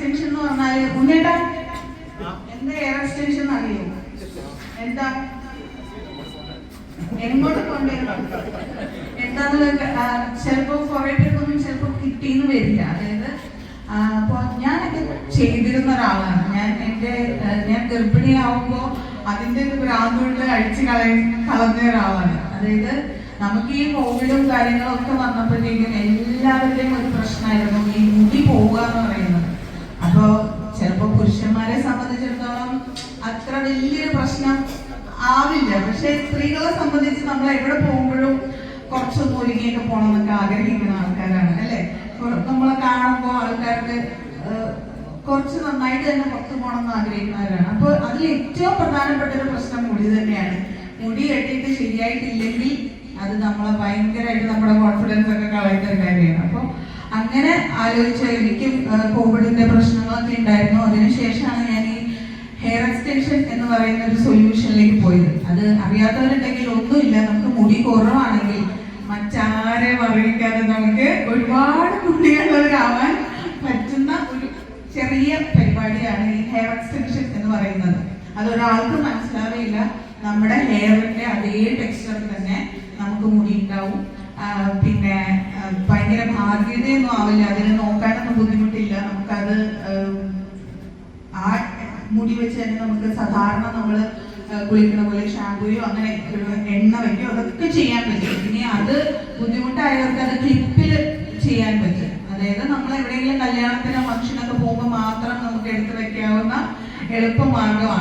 Extension എന്ന് പറഞ്ഞാല് ഉണ്ണേട്ടാ എന്താ ഹെയർ എക്സ്റ്റൻഷൻ അറിയോ? എന്താ എങ്ങോട്ട് കൊണ്ടുവരണം എന്താന്ന് ചിലപ്പോ കുറെ പേർക്കൊന്നും ചിലപ്പോ കിട്ടിയെന്ന് വരില്ല. അതായത് അപ്പൊ ഞാനൊക്കെ ചെയ്തിരുന്ന ഒരാളാണ്. ഞാൻ ഗർഭിണിയാവുമ്പോ അതിന്റെ ഒരു ഭ്രാന്തുകൊണ്ട് അഴിച്ചു കളഞ്ഞ ഒരാളാണ്. അതായത് നമുക്ക് ഈ കോവിഡും കാര്യങ്ങളും ഒക്കെ വന്നപ്പോഴത്തേക്കും എല്ലാവരുടെയും ഒരു പ്രശ്നമായിരുന്നു ഈ മുടി പോവുക എന്ന് പറയുന്നത്. അപ്പോ ചിലപ്പോ പുരുഷന്മാരെ സംബന്ധിച്ചിടത്തോളം അത്ര വലിയൊരു പ്രശ്നം ആവില്ല. പക്ഷെ സ്ത്രീകളെ സംബന്ധിച്ച് നമ്മൾ എവിടെ പോകുമ്പോഴും കുറച്ചൊന്നും ഒരുങ്ങിയൊക്കെ പോകണം എന്നൊക്കെ ആഗ്രഹിക്കുന്ന ആൾക്കാരാണ് അല്ലെ. നമ്മളെ കാണുമ്പോൾ ആൾക്കാർക്ക് കുറച്ച് നന്നായിട്ട് തന്നെ പുറത്തു പോകണം എന്ന് ആഗ്രഹിക്കുന്നവരാണ്. അപ്പൊ അതിൽ ഏറ്റവും പ്രധാനപ്പെട്ട ഒരു പ്രശ്നം മുടി തന്നെയാണ്. മുടി കെട്ടിയിട്ട് ശരിയായിട്ടില്ലെങ്കിൽ അത് നമ്മളെ ഭയങ്കരമായിട്ട് നമ്മുടെ കോൺഫിഡൻസ് ഒക്കെ കളയുന്ന ഒരു കാര്യമാണ്. അപ്പൊ അങ്ങനെ ആലോചിച്ച എനിക്കും കോവിഡിന്റെ പ്രശ്നങ്ങളൊക്കെ ഉണ്ടായിരുന്നു. അതിനുശേഷമാണ് ഞാൻ ഈ ഹെയർ എക്സ്റ്റൻഷൻ എന്ന് പറയുന്ന ഒരു സൊല്യൂഷനിലേക്ക് പോയത്. അത് അറിയാത്തവരുണ്ടെങ്കിൽ ഒന്നുമില്ല, നമുക്ക് മുടി കുറവാണെങ്കിൽ മറ്റാരെ അറിയിക്കാതെ നമുക്ക് ഒരുപാട് മുടിയുള്ളവരാവാൻ പറ്റുന്ന ഒരു ചെറിയ പരിപാടിയാണ് ഈ ഹെയർ എക്സ്റ്റൻഷൻ എന്ന് പറയുന്നത്. അതൊരാൾക്ക് മനസ്സിലാവില്ല. നമ്മുടെ ഹെയറിന്റെ അതേ ടെക്സ്ചറിൽ തന്നെ നമുക്ക് മുടി ഉണ്ടാവും. പിന്നെ ഭയങ്കര ബാധ്യതയൊന്നും ആവില്ല, അതിനെ നോക്കാനൊന്നും ബുദ്ധിമുട്ടില്ല. നമുക്കത് ആ മുടി വെച്ച് തന്നെ നമുക്ക് സാധാരണ നമ്മൾ കുളിക്കുന്ന പോലെ ഷാമ്പൂയോ അങ്ങനെ എണ്ണ വയ്ക്കോ അതൊക്കെ ചെയ്യാൻ പറ്റും. ഇനി അത് ബുദ്ധിമുട്ടായവർക്ക് അത് ക്ലിപ്പിൽ ചെയ്യാൻ പറ്റും. അതായത് നമ്മൾ എവിടെയെങ്കിലും കല്യാണത്തിനോ ഫംഗ്ഷനൊക്കെ പോകുമ്പോൾ മാത്രം നമുക്ക് എടുത്തു വെക്കാവുന്ന എളുപ്പമാർഗമാണ്.